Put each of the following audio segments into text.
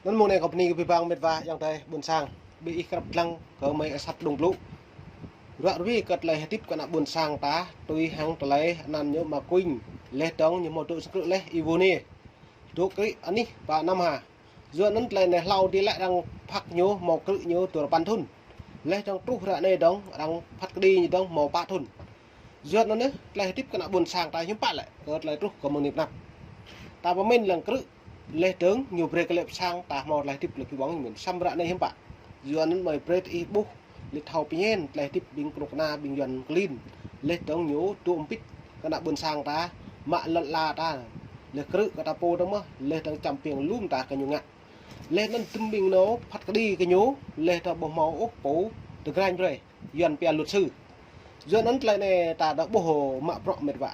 Nên môn này company cái bang mệt và yang tay buồn sang bị cặp lăng có mấy sắp đồng lũ rõ vì cật lại tiếp cái buồn sang ta tôi hàng trở lại nằm nhớ mà quỳnh lê trống như một tụ sức lê ivoni tụ cái anh đi và năm hà giữa nấn lại này lau đi lại đang phát nhớ một cự nhớ từ bàn thun lê trong trúc ra này đóng đang phát đi như đóng màu ba thun giữa nó nữa lại tiếp cái buồn sang ta hiếm bạn lại cật lại trúc có một niệm nặng ta vào mình lần cự lê trướng nhiều break lệp sang ta một lại tiếp lực cái bóng mình xăm ra này hiếm bạn giữa nấn mời break y bút lịch thầu pin lại tiếp bình cục na bình dần clean lê trướng nhớ tụm pít cái buồn sang ta mạ lợn la ta lê cự cái ta po đó mà lê trướng chăm pieng luôn ta cái nhung ngạ lê nấn tụm bình nó phát cái đi cái nhố lê ta bò máu ốc bố từ cái anh rồi dần pia luật sư giữa nấn lại này ta đã bố hồ mạ bọ mệt vả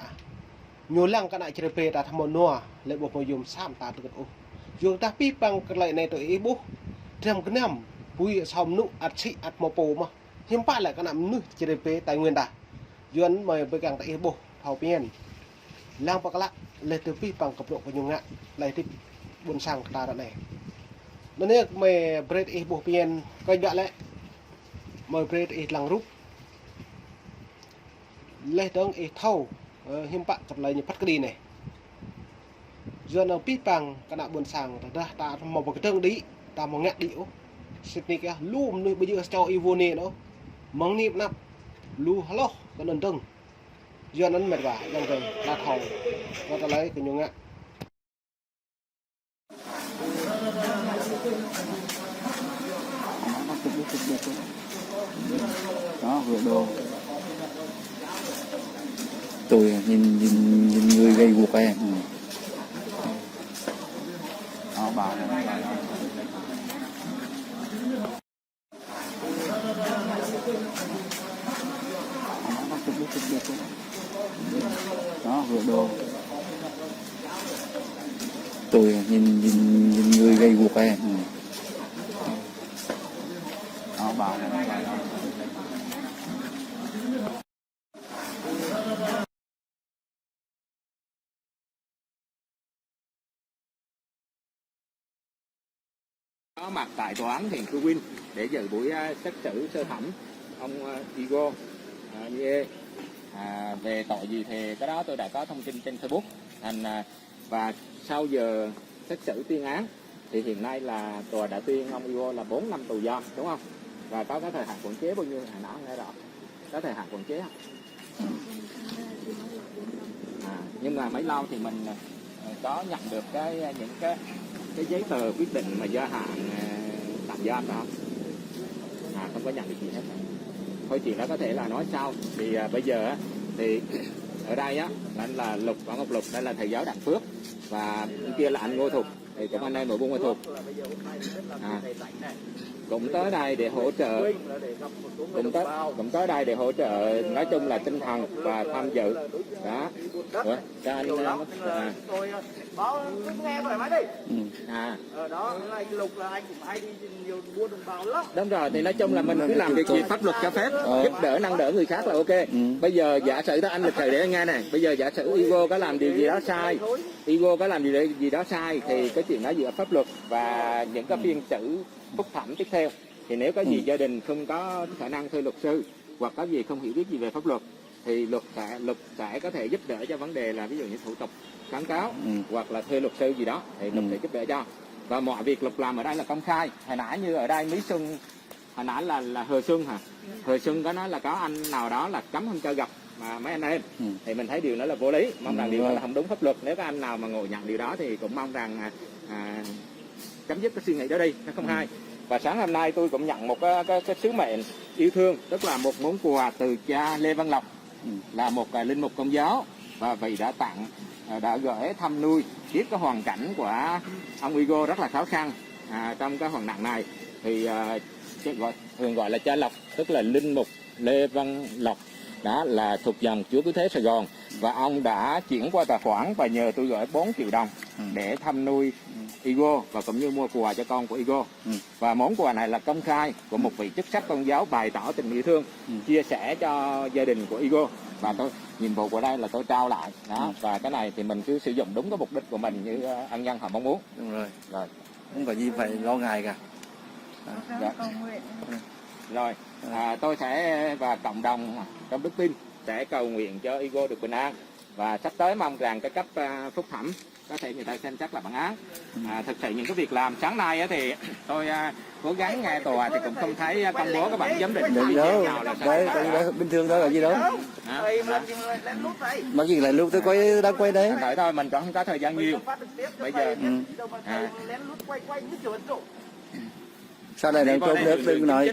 nhiều lăng cái này chơi pe ta tham nô lệ bộ phim dùng sam ta từ cái dùng ta pi bằng cái lại này tới bố thêm cái nằm vui xong nụ ắt xị ắt mò pồ mà hiếm phải lại cái nằm nụ chơi pe tài nguyên ta duyên mời với càng tại bố thầu pien lang bạc lạ lệ từ pi bằng cặp độ của nhiều ngạn lại tiếp buồn sang ta đoạn này nên là mày bread bố pien coi đoạn lại mời bread lăng rút lệ đông thâu hiếm bạn cặp lại như phát cái đi này giờ nào pít bằng cái nào buồn sàng ta một cái tương đi ta một ngẹt điệu Sydney kia luôn nơi bây giờ cho Ivone nó mong niệm nắp lu hello cái đơn tương giờ nó mệt vả dần dần là thầu nó ta lấy cái nhung ngẹt đó vừa đồ tôi nhìn người gây guộc em đó bà này đó vừa đồ tôi nhìn người gây guộc em đó bà này có mặt tại tòa án huyện Cư Quyên để dự buổi xét xử sơ thẩm ông Igor Ye về tội gì thì cái đó tôi đã có thông tin trên Facebook và sau giờ xét xử tuyên án thì hiện nay là tòa đã tuyên ông Igor là 4 năm tù giam đúng không, và có cái thời hạn quản chế bao nhiêu hồi nãy nghe rõ có thời hạn quản chế không? Nhưng mà mấy lâu thì mình có nhận được những cái giấy tờ quyết định mà gia hạn tạm giam đó không có nhận được gì hết. Thôi chuyện đó có thể là nói sau. Thì bây giờ thì ở đây là Lục Võ Ngọc Lục, đây là thầy giáo Đặng Phước và bên kia là anh Ngô Thục, thì cũng anh em ở buôn Ngô Thục cũng tới đây để hỗ trợ, cũng tới đây để hỗ trợ, nói chung là tinh thần và tham dự đó. Ủa, cho anh tôi báo nghe thoải mái đi. Đó là Lục là anh cũng hay đi nhiều buôn đồng bào lắm. Đúng rồi, thì nói chung là mình cứ làm việc gì pháp luật cho phép, giúp đỡ nâng đỡ người khác là ok. Bây giờ giả sử đó, anh lịch sử để anh nghe này, bây giờ giả sử Igor có làm điều gì đó sai, Igor có làm gì đó sai thì cái chuyện đó dựa pháp luật và những cái phiên xử phúc thẩm tiếp theo. Thì nếu có gì gia đình không có khả năng thuê luật sư hoặc có gì không hiểu biết gì về pháp luật thì luật sẽ có thể giúp đỡ cho vấn đề là ví dụ như thủ tục kháng cáo hoặc là thuê luật sư gì đó thì luật sẽ giúp đỡ cho. Và mọi việc Lục làm ở đây là công khai. Hồi nãy như ở đây Mỹ Xuân, hồi nãy là Hờ Xuân hả? Hờ Xuân có nói là có anh nào đó là cấm không cho gặp mà mấy anh em. Thì mình thấy điều đó là vô lý, mong rằng điều đó là không đúng pháp luật. Nếu có anh nào mà ngộ nhận điều đó thì cũng mong rằng chấm dứt cái suy nghĩ đó đi, nó không hay. Và sáng hôm nay tôi cũng nhận một cái sứ mệnh yêu thương, tức là một món quà từ cha Lê Văn Lộc, là một linh mục công giáo, và vị đã tặng, đã gửi thăm nuôi, biết cái hoàn cảnh của ông Igor rất là khó khăn trong cái hoàn nạn này. Thì thường gọi là cha Lộc, tức là linh mục Lê Văn Lộc, đó là thuộc dòng Chúa Cứu Thế Sài Gòn, và ông đã chuyển qua tài khoản và nhờ tôi gửi 4 triệu đồng để thăm nuôi Igor và cũng như mua quà cho con của Igor. Và món quà này là công khai của một vị chức sắc tôn giáo bày tỏ tình yêu thương, chia sẻ cho gia đình của Igor, và tôi nhiệm vụ của đây là tôi trao lại đó. Và cái này thì mình cứ sử dụng đúng cái mục đích của mình như ân nhân họ mong muốn. Đúng rồi. Rồi không có gì phải lo ngại cả. Dạ. Rồi, tôi sẽ và cộng đồng trong đức tin sẽ cầu nguyện cho Igo được bình an, và sắp tới mong rằng cái cấp phúc thẩm có thể người ta xem xét là bản án. Thực sự những cái việc làm sáng nay á thì tôi cố gắng nghe tòa thì cũng không thấy công bố các bản giám định Đấy đâu, đấy bình thường thôi, là gì đâu. Mặc gì lại lúc tôi quay đang quay đấy. Đợi thôi, mình còn không có thời gian nhiều. Bây giờ Sao này đừng trộm được, đừng nói.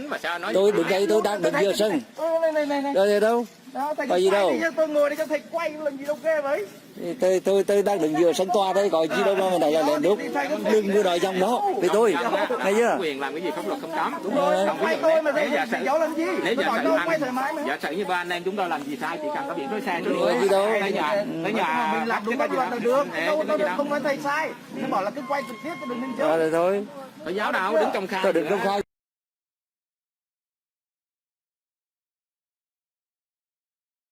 Tôi đứng đây, tôi đang đứng giữa sân. Đây đâu? Có gì đâu? Tôi ngồi đây cho thầy quay làm gì đâu ghê vậy? Tôi đang đứng giữa sân tòa đây, có gì đâu mà này là lén lúc. Đừng có nói dòng đó với tôi. Nghe chưa? Quyền làm cái gì pháp luật không cấm. Đúng rồi. Quay tôi mà giả sử giấu làm gì? Nếu giả sử quay thoải mái mà. giả sử như ba anh em chúng tôi làm gì sai chỉ cần có biển số xe Có gì đâu. tới nhà Mình làm đúng pháp luật là được. Tôi không nói thầy sai. Nó bảo là cứ quay trực tiếp tôi đừng nên chơi. Thôi. Có giáo nào đứng trong khai. Tôi đừng công khai.